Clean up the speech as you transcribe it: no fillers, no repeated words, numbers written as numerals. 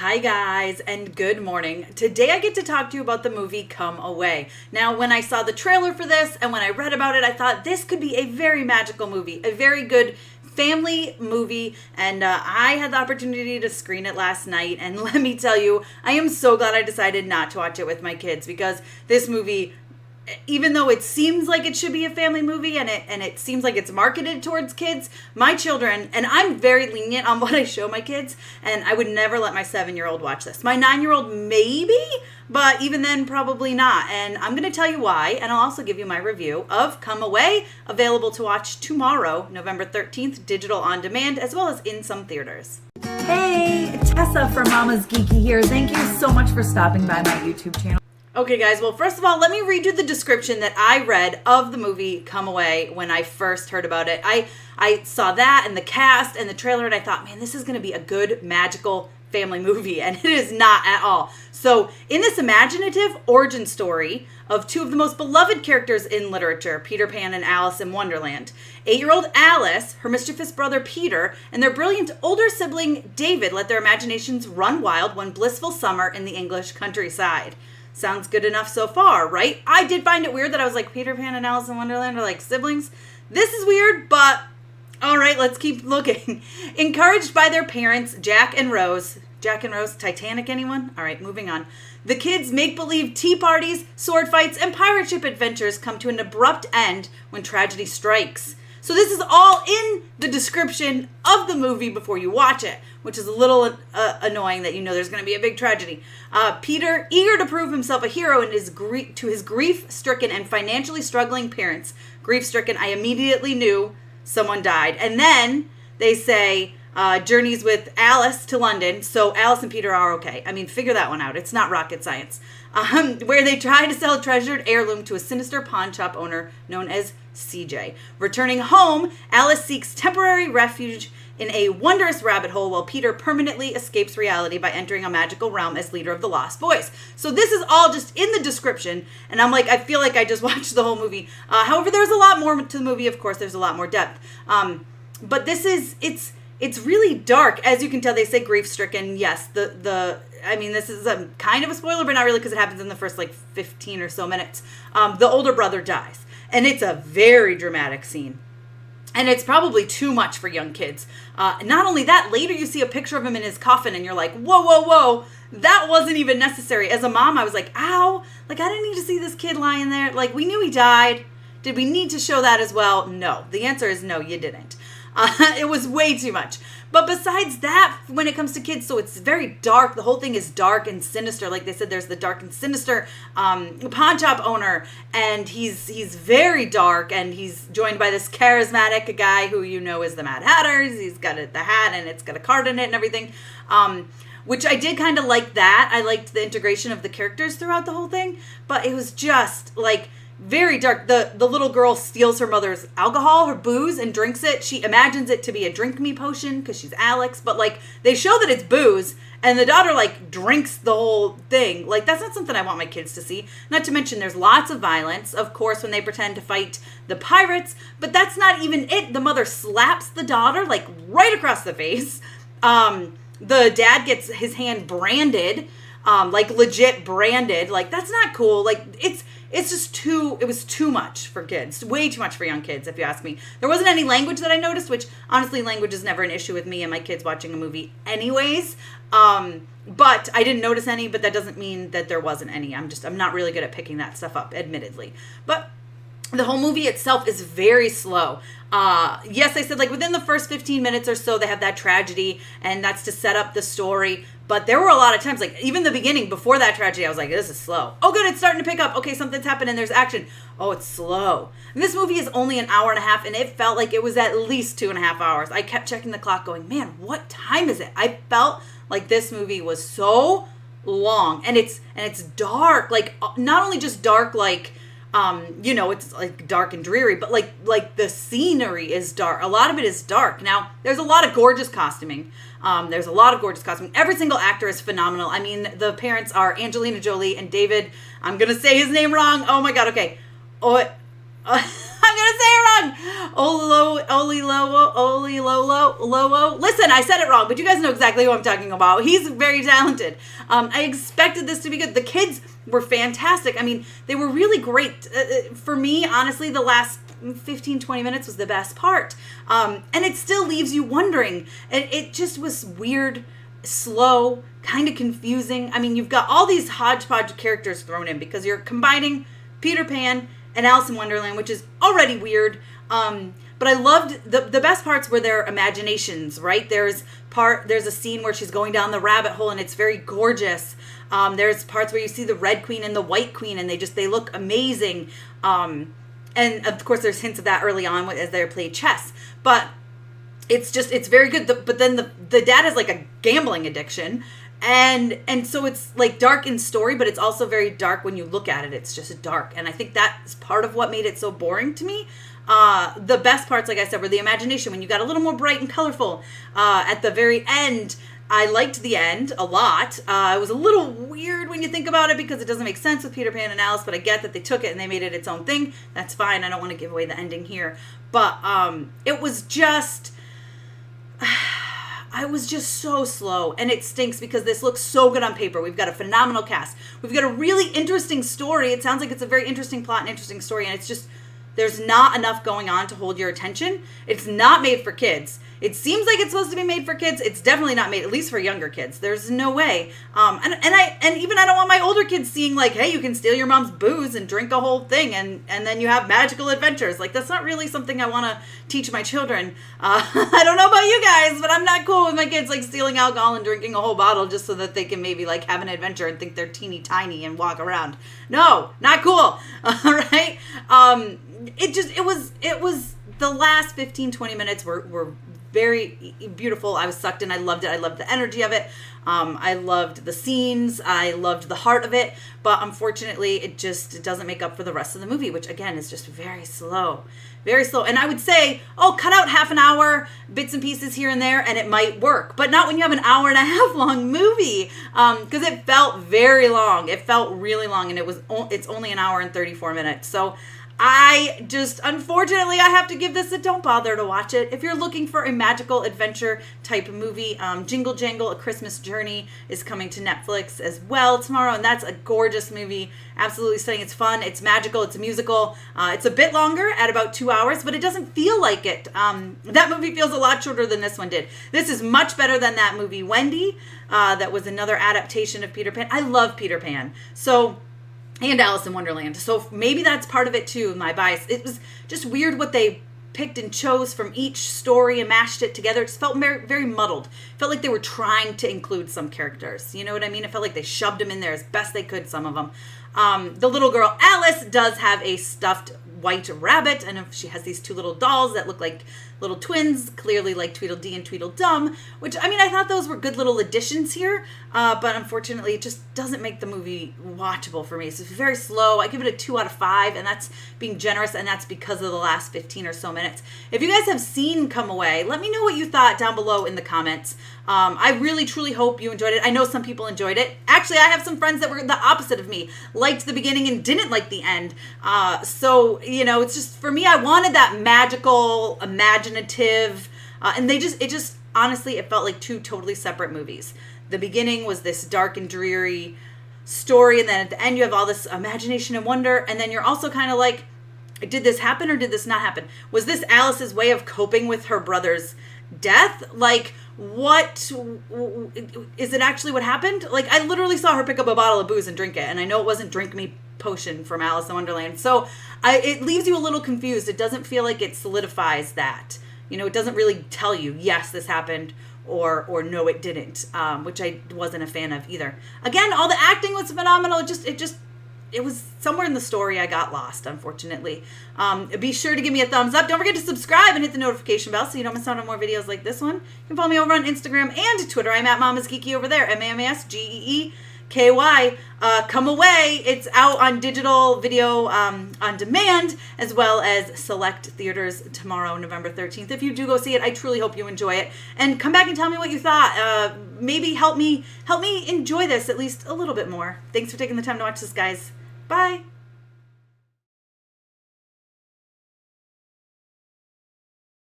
Hi guys, and good morning. Today I get to talk to you about the movie Come Away. Now, when I saw the trailer for this and when I read about it, I thought this could be a very magical movie, a very good family movie, and I had the opportunity to screen it last night, and let me tell you, I am so glad I decided not to watch it with my kids, because this movie, even though it seems like it should be a family movie and it seems like it's marketed towards kids, my children, and I'm very lenient on what I show my kids, and I would never let my 7-year-old watch this. My 9-year-old maybe, but even then probably not. And I'm going to tell you why, and I'll also give you my review of Come Away, available to watch tomorrow, November 13th, digital on demand, as well as in some theaters. Hey, Tessa from Mama's Geeky here. Thank you so much for stopping by my YouTube channel. Okay, guys, well, first of all, let me read you the description that I read of the movie Come Away when I first heard about it. I saw that and the cast and the trailer, and I thought, man, this is going to be a good, magical family movie, and it is not at all. So, in this imaginative origin story of two of the most beloved characters in literature, Peter Pan and Alice in Wonderland, 8-year-old Alice, her mischievous brother Peter, and their brilliant older sibling David let their imaginations run wild one blissful summer in the English countryside. Sounds good enough so far, right? I did find it weird that I was like, Peter Pan and Alice in Wonderland are like siblings. This is weird, but all right, let's keep looking. Encouraged by their parents, Jack and Rose, Titanic, anyone? All right, moving on. The kids' make-believe tea parties, sword fights, and pirate ship adventures come to an abrupt end when tragedy strikes. So this is all in the description of the movie before you watch it, which is a little annoying that you know there's going to be a big tragedy. Peter, eager to prove himself a hero to his grief-stricken and financially struggling parents, grief-stricken, I immediately knew someone died. And then they say, journeys with Alice to London, so Alice and Peter are okay. I mean, figure that one out. It's not rocket science. Where they try to sell a treasured heirloom to a sinister pawn shop owner known as CJ. Returning home, Alice seeks temporary refuge in a wondrous rabbit hole while Peter permanently escapes reality by entering a magical realm as leader of the Lost Boys. So this is all just in the description, and I'm like, I feel like I just watched the whole movie. However, there's a lot more to the movie. Of course, there's a lot more depth. But this is, it's really dark. As you can tell, they say grief-stricken. Yes, I mean, this is a kind of a spoiler, but not really, because it happens in the first, 15 or so minutes. The older brother dies. And it's a very dramatic scene. And it's probably too much for young kids. Not only that, later you see a picture of him in his coffin and you're like, whoa, whoa, whoa, that wasn't even necessary. As a mom, I was like, ow, I didn't need to see this kid lying there. We knew he died. Did we need to show that as well? No. The answer is no, you didn't. It was way too much. But besides that, when it comes to kids, so it's very dark. The whole thing is dark and sinister. Like they said, there's the dark and sinister pawn shop owner, and he's very dark, and he's joined by this charismatic guy who you know is the Mad Hatter. He's got the hat, and it's got a card in it and everything, which I did kind of like that. I liked the integration of the characters throughout the whole thing, but it was just very dark. The little girl steals her mother's alcohol, her booze, and drinks it. She imagines it to be a drink me potion because she's Alex, but they show that it's booze, and the daughter drinks the whole thing. That's not something I want my kids to see. Not to mention there's lots of violence, of course, when they pretend to fight the pirates, but that's not even it. The mother slaps the daughter right across the face. The dad gets his hand branded, legit branded. That's not cool. It's just it was too much for kids. Way too much for young kids, if you ask me. There wasn't any language that I noticed, which, honestly, language is never an issue with me and my kids watching a movie anyways. But I didn't notice any, but that doesn't mean that there wasn't any. I'm not really good at picking that stuff up, admittedly. But the whole movie itself is very slow. Yes, I said within the first 15 minutes or so, they have that tragedy, and that's to set up the story. But there were a lot of times, even the beginning, before that tragedy, I was like, this is slow. Oh, good, it's starting to pick up. Okay, something's happened and there's action. Oh, it's slow. And this movie is only an hour and a half, and it felt like it was at least 2.5 hours. I kept checking the clock going, man, what time is it? I felt like this movie was so long, and it's dark. Not only just dark, it's dark and dreary, but the scenery is dark. A lot of it is dark. Now, there's a lot of gorgeous costuming. Every single actor is phenomenal. I mean, the parents are Angelina Jolie and David. I'm going to say his name wrong. Oh my God. Okay. I'm going gonna say it wrong. Oyelowo. Listen, I said it wrong, but you guys know exactly who I'm talking about. He's very talented. I expected this to be good. The kids were fantastic. I mean, they were really great. For me, honestly, the last 15, 20 minutes was the best part. And it still leaves you wondering. It just was weird, slow, kind of confusing. I mean, you've got all these hodgepodge characters thrown in because you're combining Peter Pan and Alice in Wonderland, which is already weird. But I loved the best parts were their imaginations, right? There's a scene where she's going down the rabbit hole and it's very gorgeous. There's parts where you see the Red Queen and the White Queen and they look amazing. And of course there's hints of that early on as they play chess. But it's very good. But then the dad has like a gambling addiction. And so it's like dark in story, but it's also very dark when you look at it. It's just dark. And I think that's part of what made it so boring to me. The best parts, like I said, were the imagination when you got a little more bright and colorful. At the very end, I liked the end a lot. It was a little weird when you think about it because it doesn't make sense with Peter Pan and Alice, but I get that they took it and they made it its own thing. That's fine. I don't want to give away the ending here. But it was just... I was just so slow, and it stinks because this looks so good on paper. We've got a phenomenal cast. We've got a really interesting story. It sounds like it's a very interesting plot and interesting story, and it's just, there's not enough going on to hold your attention. It's not made for kids. It seems like it's supposed to be made for kids. It's definitely not made, at least for younger kids. There's no way. And even I don't want my older kids seeing like, hey, you can steal your mom's booze and drink a whole thing and then you have magical adventures. Like, that's not really something I want to teach my children. I don't know about you guys, but I'm not cool with my kids like stealing alcohol and drinking a whole bottle just so that they can maybe like have an adventure and think they're teeny tiny and walk around. No, not cool. All right. It was the last 15, 20 minutes were very beautiful. I was sucked in. I loved it. I loved the energy of it. I loved the scenes. I loved the heart of it. But unfortunately, it doesn't make up for the rest of the movie, which again is just very slow. Very slow. And I would say, cut out half an hour, bits and pieces here and there, and it might work. But not when you have an hour and a half long movie. Because it felt very long. It felt really long, and it's only an hour and 34 minutes. So unfortunately, I have to give this a don't bother to watch it. If you're looking for a magical adventure type movie, Jingle Jangle, A Christmas Journey is coming to Netflix as well tomorrow, and that's a gorgeous movie. Absolutely stunning. It's fun. It's magical. It's a musical. It's a bit longer at about 2 hours, but it doesn't feel like it. That movie feels a lot shorter than this one did. This is much better than that movie, Wendy, that was another adaptation of Peter Pan. I love Peter Pan. And Alice in Wonderland. So maybe that's part of it too, my bias. It was just weird what they picked and chose from each story and mashed it together. It just felt very, very muddled. It felt like they were trying to include some characters. You know what I mean? It felt like they shoved them in there as best they could, some of them. The little girl, Alice, does have a stuffed white rabbit, and she has these two little dolls that look like little twins, clearly like Tweedledee and Tweedledum, which, I mean, I thought those were good little additions here, but unfortunately it just doesn't make the movie watchable for me. It's very slow. I give it a 2 out of 5, and that's being generous, and that's because of the last 15 or so minutes. If you guys have seen Come Away, let me know what you thought down below in the comments. I really, truly hope you enjoyed it. I know some people enjoyed it. Actually, I have some friends that were the opposite of me, liked the beginning and didn't like the end. So, you know, it's just, for me, I wanted that magical, imaginative, and honestly, it felt like two totally separate movies. The beginning was this dark and dreary story, and then at the end you have all this imagination and wonder, and then you're also kind of like, did this happen or did this not happen? Was this Alice's way of coping with her brother's death? Like, what is it actually what happened? Like, I literally saw her pick up a bottle of booze and drink it, and I know it wasn't Drink Me Potion from Alice in Wonderland. So it leaves you a little confused. It doesn't feel like it solidifies that. You know, it doesn't really tell you, yes, this happened, or no, it didn't, which I wasn't a fan of either. Again, all the acting was phenomenal. It was somewhere in the story I got lost, unfortunately. Be sure to give me a thumbs up. Don't forget to subscribe and hit the notification bell so you don't miss out on more videos like this one. You can follow me over on Instagram and Twitter. I'm at Mama's Geeky over there, MAMASGEEKY. Come Away. It's out on digital video on demand, as well as select theaters tomorrow, November 13th. If you do go see it, I truly hope you enjoy it. And come back and tell me what you thought. Maybe help me enjoy this at least a little bit more. Thanks for taking the time to watch this, guys. Bye.